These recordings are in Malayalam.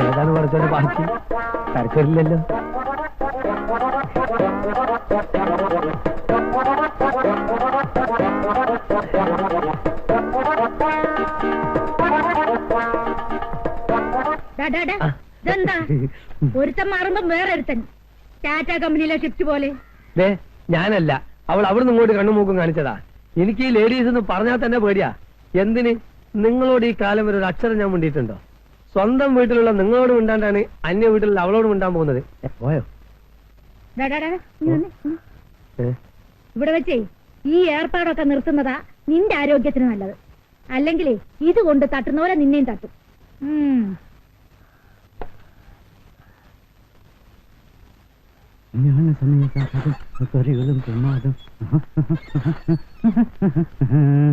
ഏതാണ് പഠിച്ചോന്റെ ബാക്കി തരക്കില്ലല്ലോ. ഇതെന്താ ഒരുത്തൻ മാറുമ്പോ വേറൊരുത്തൻ ടാറ്റ കമ്പനിയിലെ ഷിഫ്റ്റ് പോലെ. ഞാനല്ല, അവൾ അവിടുന്ന് ഇങ്ങോട്ട് കണ്ണുമൂക്കും കാണിച്ചതാ. എനിക്ക് ഈ ലേഡീസ് എന്ന് പറഞ്ഞാൽ തന്നെ പേടിയാ. എന്തിന്? നിങ്ങളോട് ഈ കാലം വരെ ഒരു അക്ഷരം ഞാൻ മിണ്ടിയിട്ടുണ്ടോ? സ്വന്തം വീട്ടിലുള്ള നിങ്ങളോട് മിണ്ടാണ്ടാണ് അന്യ വീട്ടിലുള്ള അവളോട് മിണ്ടാൻ പോകുന്നത്. പോയോ? ഇവിടെ വെച്ചേ ഈ ഏർപ്പാടൊക്കെ നിർത്തുന്നതാ നിന്റെ ആരോഗ്യത്തിന് നല്ലത്. അല്ലെങ്കിലേ ഇതുകൊണ്ട് തട്ടുന്ന പോലെ നിന്നെയും തട്ടും.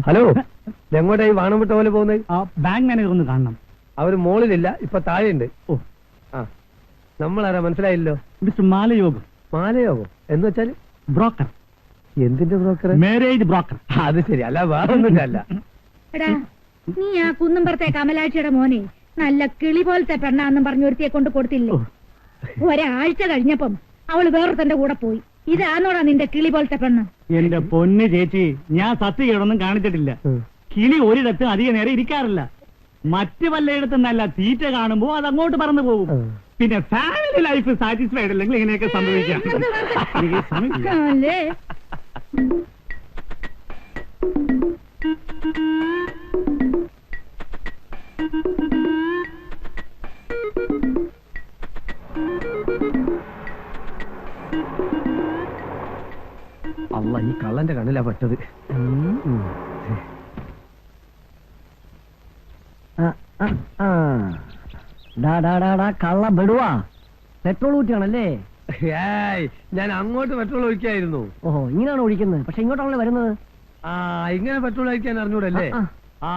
ഹലോ, എങ്ങോട്ടായി വാണംവിട്ട പോലെ പോകുന്നത്? ബാങ്ക് മാനേജർ ഒന്ന് കാണണം. അവര് മോളിലില്ല, ഇപ്പൊ താഴെയുണ്ട്. ഓ ആ, നമ്മളാരാ മനസ്സിലായില്ലോ? മിസ്റ്റർ മാലയോഗം. മാലയോഗം എന്ന് വെച്ചാല്? ബ്രോക്കർ. എന്തിന്റെ ബ്രോക്കർ? Marriage broker. അത് ശരി, അല്ല വേറൊന്നും അല്ല. എടാ, നീ ആ കുന്നുംപുറത്തെ കമലാക്ഷിയുടെ മോനെ നല്ല കിളി പോലത്തെ പെണ്ണാന്നും പറഞ്ഞു ഒരുത്തിയെ കൊണ്ട് കൊടുത്തില്ലേ? ഒരാഴ്ച കഴിഞ്ഞപ്പം അവള് വേറൊരുത്തന്റെ കൂടെ പോയി. ഇതാന്നോടാ നിന്റെ കിളി പോലത്തെ പെണ്ണ്? എന്റെ പൊന്ന് ചേച്ചി, ഞാൻ സത്യകേടൊന്നും കാണിച്ചിട്ടില്ല. കിളി ഒരിടത്ത് അധിക നേരം ഇരിക്കാറില്ല. മറ്റു വല്ലയിടത്തുനിന്നല്ല, തീറ്റ കാണുമ്പോ അത് അങ്ങോട്ട് പറന്നു പോകും. പിന്നെ ഫാമിലി ലൈഫ് സാറ്റിസ്ഫൈഡ് അല്ലെങ്കിൽ ഇങ്ങനെയൊക്കെ സംഭവിക്കാം. അല്ല, ഈ കള്ളന്റെ കണ്ണിലാ പെട്ടത്. കള്ള ബെടുവാ, പെട്രോൾ ഊറ്റിയാണല്ലേ? ഞാൻ അങ്ങോട്ട് പെട്രോൾ ഒഴിക്കായിരുന്നു. ഓഹോ, ഇങ്ങനെയാണ് ഒഴിക്കുന്നത്. പക്ഷെ ഇങ്ങോട്ടാണല്ലോ വരുന്നത്. ആ, ഇങ്ങനെ പെട്രോൾ ഒഴിക്കാൻ അറിഞ്ഞൂടല്ലേ? ആ,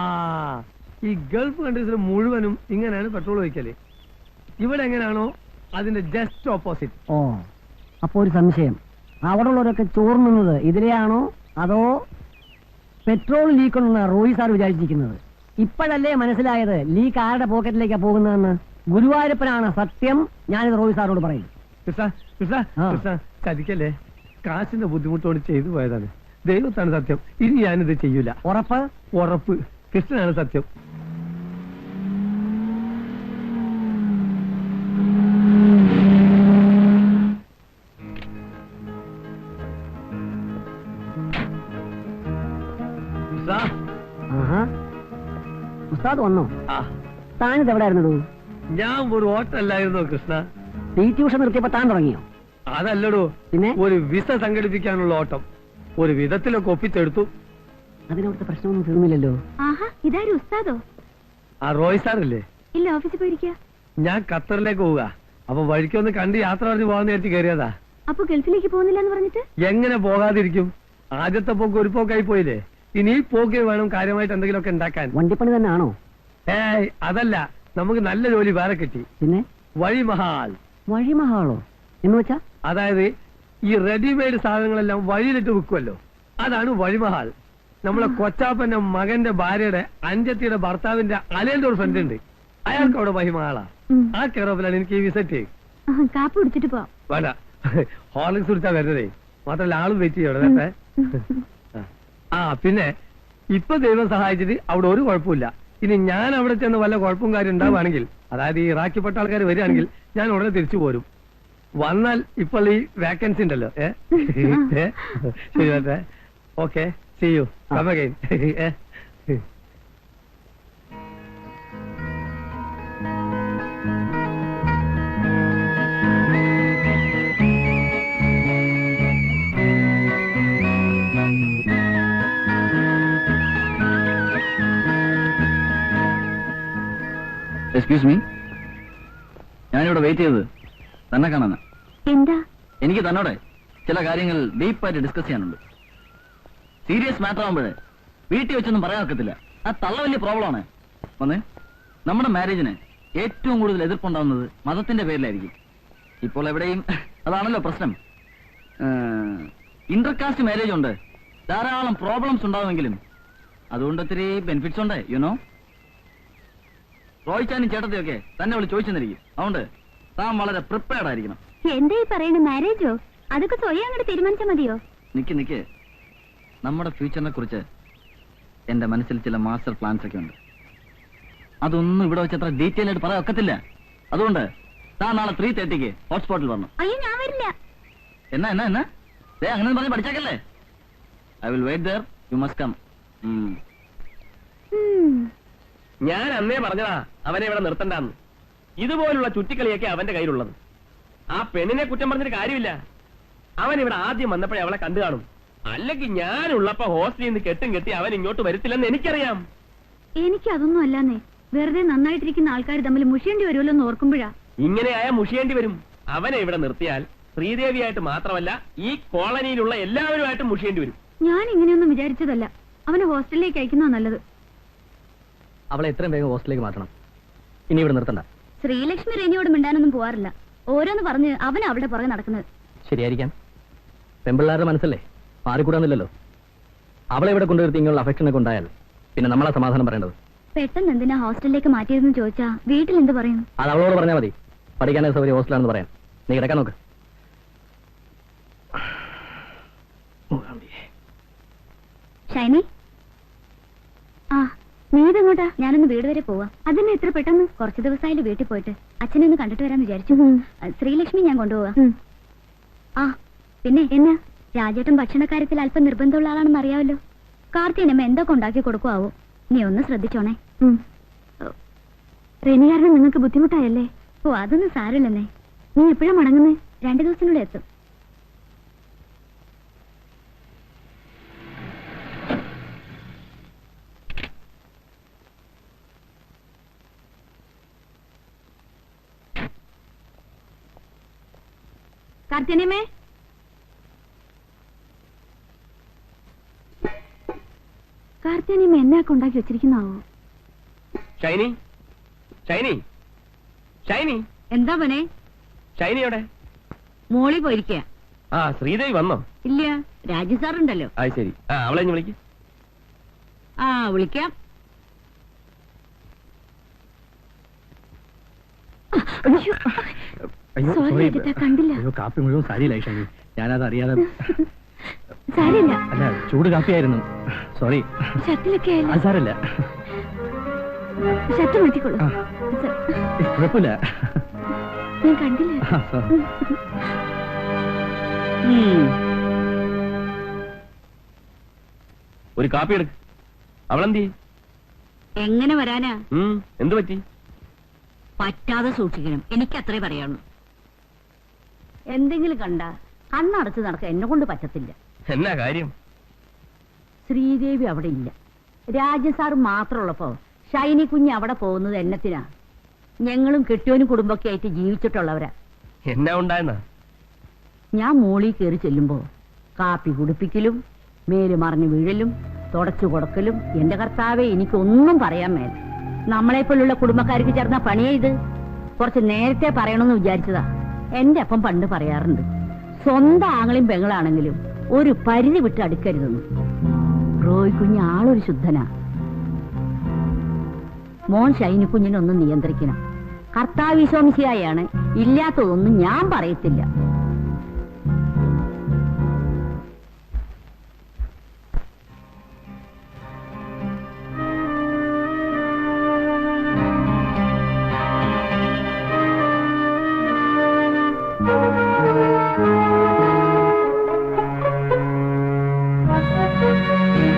ഈ ഗൾഫ് കൺട്രീസിൽ മുഴുവനും ഇങ്ങനെയാണ് പെട്രോൾ ഒഴിക്കല്. ഇവിടെ എങ്ങനെയാണോ അതിന്റെ ജസ്റ്റ് ഓപ്പോസിറ്റ്. ഓ, അപ്പൊ ഒരു സംശയം, അവിടെ ഉള്ളവരൊക്കെ ചോർന്നുന്നത് ഇതിലെയാണോ അതോ പെട്രോൾ ലീക്ക് ഉണ്ടെന്ന് റോയി സാർ വിചാരിച്ചിരിക്കുന്നത്? ഇപ്പോഴല്ലേ മനസ്സിലായത് ലീക്ക് ആരുടെ പോക്കറ്റിലേക്കാ പോകുന്നതെന്ന്? ഗുരുവായൂരപ്പനാണ് സത്യം, ഞാനിത് റോയി സാറിനോട് പറയും. ചതിക്കല്ലേ, കാശിന്റെ ബുദ്ധിമുട്ടോട് ചെയ്തു പോയതാണ്. ദൈവത്താണ് സത്യം, ഇനി ഞാനിത് ചെയ്യൂല. ഉറപ്പ്? ഉറപ്പ്. കൃഷ്ണനാണ് സത്യം. ഉസ്താദ് വന്നോ? താനിത് എവിടെയായിരുന്നു? ഞാൻ ഒരു ഹോട്ടലായിരുന്നു കൃഷ്ണ. ഈ ട്യൂഷൻ നിർത്തിയപ്പോ താൻ തുടങ്ങിയോ? അതല്ലടോ, പിന്നെ ഒരു വിസ സംഘടിപ്പിക്കാനുള്ള ഓട്ടം ഒരു വിധത്തിലൊക്കെ ഒപ്പിച്ചെടുത്തു. അതിനവിടുത്തെ പ്രശ്നമൊന്നും തീർന്നില്ലല്ലോ. ഇതാരും ഉസ്താദോ? ആ റോയ് സാറില്ലേ? ഇല്ല, ഓഫീസിൽ പോയിരിക്കുക. ഞാൻ ഖത്തറിലേക്ക് പോവുക. അപ്പൊ വഴിക്കൊന്ന് കണ്ട് യാത്ര പറഞ്ഞ് പോകാന്ന് വിചാരിച്ച് കയറിയതാ. അപ്പൊ ഗൾഫിലേക്ക് പോകുന്നില്ല എന്ന് പറഞ്ഞിട്ട്? എങ്ങനെ പോകാതിരിക്കും? ആദ്യത്തെ പോക്ക് ഒരു പോക്കായി പോയില്ലേ. ഇനി ഈ പോക്ക് വേണം കാര്യമായിട്ട് എന്തെങ്കിലുമൊക്കെ ഉണ്ടാക്കാൻ. വണ്ടിപ്പണി തന്നെ ആണോ? അതല്ല, നമുക്ക് നല്ല ജോലി വേറെ കിട്ടി. പിന്നെ? വഴിമഹാൽ. വഴിമഹാളോ എന്ന് വെച്ചാ? അതായത് ഈ റെഡിമെയ്ഡ് സാധനങ്ങളെല്ലാം വഴിയിലിട്ട് വിൽക്കുമല്ലോ, അതാണ് വഴിമഹാൽ. നമ്മളെ കൊച്ചാപ്പന്റെ മകന്റെ ഭാര്യയുടെ അഞ്ചത്തിയുടെ ഭർത്താവിന്റെ അലയുടെ ഒരു ഫ്രണ്ട് ഉണ്ട്, അയാൾക്ക് അവിടെ വഴിമഹാളാ. ആ കെയറോഫിലാണ് എനിക്ക് ഈ വിസിറ്റ്. കാപ്പ് കുടിച്ചിട്ട് പോവാം. വേണ്ട, ഹോർലിക്സ് കുടിച്ചാ വരുന്നതേ. മാത്രല്ല ആളും വെയിറ്റ് ചെയ്യോടെ. ആ, പിന്നെ ഇപ്പൊ ദൈവം സഹായിച്ചിട്ട് അവിടെ ഒരു കുഴപ്പമില്ല. ഇനി ഞാൻ അവിടെ ചെന്ന് വല്ല കുഴപ്പവും കാര്യം ഉണ്ടാവുകയാണെങ്കിൽ, അതായത് ഈ ഇറാഖിപ്പെട്ട ആൾക്കാർ വരികയാണെങ്കിൽ ഞാൻ ഉടനെ തിരിച്ചു പോരും. വന്നാൽ ഇപ്പോൾ ഈ വാക്കൻസി ഉണ്ടല്ലോ. ശരി, okay, see you, come again. Excuse me, ഞാനിവിടെ വെയിറ്റ് ചെയ്തത് തന്നെ കാണാനാ. എന്താ? എനിക്ക് തന്നോടെ ചില കാര്യങ്ങൾ ഡീപ്പായിട്ട് ഡിസ്കസ് ചെയ്യാനുണ്ട്. സീരിയസ് മാറ്റർ ആകുമ്പോഴേ വീട്ടിൽ വെച്ചൊന്നും പറയാൻ ഒക്കത്തില്ല. ആ തള്ള വലിയ പ്രോബ്ലമാണ്. വന്നേ, നമ്മുടെ മാരേജിന് ഏറ്റവും കൂടുതൽ എതിർപ്പുണ്ടാവുന്നത് മതത്തിന്റെ പേരിലായിരിക്കും. ഇപ്പോൾ എവിടെയും അതാണല്ലോ പ്രശ്നം. ഇന്റർകാസ്റ്റ് മാരേജ് ഉണ്ട്, ധാരാളം പ്രോബ്ലംസ് ഉണ്ടാവുമെങ്കിലും അതുകൊണ്ട് ഒത്തിരി ബെനിഫിറ്റ്സ് ഉണ്ട് യുനോ. റോയിച്ചാനും ചേട്ടത്തിയൊക്കെ തന്നെ വിളിച്ച് ചോദിച്ചെന്നിരിക്കും. അതുകൊണ്ട് താൻ വളരെ പ്രിപ്പയർഡ് ആയിരിക്കണം. എന്താ ഈ പറയണ, മാരേജോ? അതൊക്കെ സ്വയം അങ്ങോട്ട് തീരുമാനിച്ചാ മതിയോ? നിക്ക് നമ്മുടെ ഫ്യൂച്ചറിനെ കുറിച്ച് എന്റെ മനസ്സിൽ ചില മാസ്റ്റർ പ്ലാൻസ് ഒക്കെ ഉണ്ട്. അതൊന്നും ഇവിടെ വെച്ച് അത്ര ഡീറ്റെയിൽ ആയിട്ട് പറയാൻ ഒക്കത്തില്ല. അതുകൊണ്ട് താൻ നാളെ 3:30 ഹോട്ട്സ്പോട്ടിൽ വരണം. അയ്യോ, ഞാൻ വരില്ല. എന്നാ അങ്ങനെ പറഞ്ഞ് പഠിച്ചേക്കല്ലേ. I will wait there. You must come. ഞാൻ അന്നേ പറഞ്ഞതാ അവനെ ഇവിടെ നിർത്തണ്ടെന്ന്. ഇതുപോലുള്ള ചുറ്റിക്കളിയൊക്കെ അവന്റെ കയ്യിലുള്ളത്. ആ പെണ്ണിനെ കുറ്റം പറഞ്ഞിട്ട് കാര്യമില്ല. അവൻ ഇവിടെ ആദ്യം വന്നപ്പോഴേ അവളെ കണ്ടു കാണും. അല്ലെങ്കിൽ ഞാനുള്ളപ്പോ ഹോസ്റ്റലിൽ നിന്ന് കെട്ടി അവൻ ഇങ്ങോട്ട് വരത്തില്ലെന്ന് എനിക്കറിയാം. എനിക്ക് അതൊന്നും അല്ലാന്നേ. വെറുതെ നന്നായിട്ടിരിക്കുന്ന ആൾക്കാർ തമ്മിൽ മുഷിയേണ്ടി വരുമല്ലോ എന്ന് ഓർക്കുമ്പോഴാ. ഇങ്ങനെയായ മുഷിയേണ്ടി വരും. അവനെ ഇവിടെ നിർത്തിയാൽ ശ്രീദേവിയായിട്ട് മാത്രമല്ല ഈ കോളനിയിലുള്ള എല്ലാവരുമായിട്ടും മുഷിയേണ്ടി വരും. ഞാൻ ഇങ്ങനെയൊന്നും വിചാരിച്ചതല്ല. അവനെ ഹോസ്റ്റലിലേക്ക് അയക്കുന്നതാ നല്ലത്. അവളെ എത്രയും വേഗം ഹോസ്റ്റലിലേക്ക് മാറ്റണം. ഇനി ഇവിടെ നിർത്തണ്ട. ശ്രീലക്ഷ്മി റെനിയോട് മിണ്ടാനൊന്നും പോവാറില്ല. ഓരോന്ന് പറഞ്ഞ് അവൻ അവിടെ പുറകെ നടക്കുന്നത്. ശരിയായിരിക്കാം. പെമ്പിള്ളാരുടെ മനസ്സല്ലേ, മാറിക്കൂടാന്നില്ലല്ലോ. അവളെ ഇവിടെ കൊണ്ടുവരുത്തി ഇങ്ങനെയുള്ള അഫെക്ഷനൊക്കെ ഉണ്ടായാൽ പിന്നെ നമ്മളാ സമാധാനം പറയേണ്ടത്. പെട്ടെന്ന് എന്തിനാ ഹോസ്റ്റലിലേക്ക് മാറ്റിയതെന്ന് ചോദിച്ചാ വീട്ടിൽ എന്ത് പറയും? അത് അവളോട് പറഞ്ഞാൽ മതി. പഠിക്കാനേ സൗകര്യം ഹോസ്റ്റലാണെന്ന് പറയാൻ. നീ കിടക്കാൻ നോക്ക്. ഷൈനി, ആ നീ ഇതെങ്ങോട്ടാ? ഞാനൊന്ന് വീട് വരെ പോവാ. അതിന് എത്ര പെട്ടെന്ന്? കുറച്ച് ദിവസമായാലും വീട്ടിൽ പോയിട്ട് അച്ഛനെ ഒന്ന് കണ്ടിട്ട് വരാന്ന് വിചാരിച്ചു. ശ്രീലക്ഷ്മി ഞാൻ കൊണ്ടുപോവാ. ആ പിന്നെ എന്നാ, രാജേട്ടൻ ഭക്ഷണക്കാര്യത്തിൽ അല്പം നിർബന്ധമുള്ള ആളാണെന്ന് അറിയാമല്ലോ. കാർത്തിയനമ്മ എന്തൊക്കെ ഉണ്ടാക്കി കൊടുക്കുവോ? നീ ഒന്ന് ശ്രദ്ധിച്ചോണേ. റെനി കാരണം നിങ്ങൾക്ക് ബുദ്ധിമുട്ടായല്ലേ? ഓ, അതൊന്നും സാരമില്ലെന്നേ. നീ എപ്പോഴാ മടങ്ങുന്നേ? 2 ദിവസത്തിനുള്ളിൽ എത്തും. കാർത്തിയനമ്മേ, കാർത്തിയനമ്മ എന്നൊക്കെ ഉണ്ടാക്കി വെച്ചിരിക്കുന്നാവോ? ഷൈനി ഷൈനി ഷൈനി എന്താ പനെ? ഷൈനി എവിടെ? മോളി പോയിരിക്കുക. ആ, ശ്രീദേവി വന്നോ? ഇല്ല, രാജു സാറുണ്ടല്ലോ. ആ ശരി. ആ, അവളെ ഇനി വിളിക്ക്. ആ, വിളിക്കാം. Sorry, അജിത്താ, കണ്ടില്ല. കാപ്പി മുഴുവൻ സാരിയിലായി ഷൈനി. ഞാനത് അറിയാതെ. സാരില്ല, അല്ല, ചൂട് കാപ്പിയായിരുന്നു. സോറി. ഷർട്ടിലൊക്കെ ആയില്ല. സാരല്ല. ഷർട്ട് മാറ്റിക്കോളൂ. കുഴപ്പമില്ല. ഞാൻ കണ്ടില്ല. ഒരു കാപ്പി എടുക്ക്. അവളെന്തി? എങ്ങനെ വരാനാ? എന്തു പറ്റി? പറ്റാതെ സൂക്ഷിക്കണം. എനിക്കത്രേ പറയാനുള്ളൂ. എന്തെങ്കിലും കണ്ട കണ്ണടച്ച് നടക്കാൻ എന്നെ കൊണ്ട് പറ്റത്തില്ല. എന്നാ കാര്യം? ശ്രീദേവി അവിടെ ഇല്ല. രാജസാർ മാത്രമുള്ളപ്പോ ഷൈനി കുഞ്ഞ് അവിടെ പോകുന്നത് എന്നത്തിനാ? ഞങ്ങളും കെട്ടിയോനും കുടുംബമൊക്കെ ആയിട്ട് ജീവിച്ചിട്ടുള്ളവരാ. എന്നാ ഉണ്ടായെന്നാ? ഞാൻ മോളിൽ കയറി ചെല്ലുമ്പോ കാപ്പി കുടിപ്പിക്കലും മേല് മറിഞ്ഞു വീഴലും തുടച്ചു കൊടുക്കലും. എന്റെ കർത്താവെ, എനിക്കൊന്നും പറയാൻ മേല. നമ്മളെപ്പോലുള്ള കുടുംബക്കാർക്ക് ചേർന്ന പണിയേ ഇത്. കുറച്ച് നേരത്തെ പറയണമെന്ന് വിചാരിച്ചതാ. എന്റെ അപ്പം പണ്ട് പറയാറുണ്ട്, സ്വന്തം ആങ്ങളെയും പെങ്ങളാണെങ്കിലും ഒരു പരിധി വിട്ട് അടുക്കരുതെന്ന്. റോയ് കുഞ്ഞ് ആളൊരു ശുദ്ധനാ. മോൻ ഷൈനി കുഞ്ഞിനൊന്നും നിയന്ത്രിക്കണം. കർത്താവിശ്വാസിയായാണ്. ഇല്ലാത്തതൊന്നും ഞാൻ പറയത്തില്ല.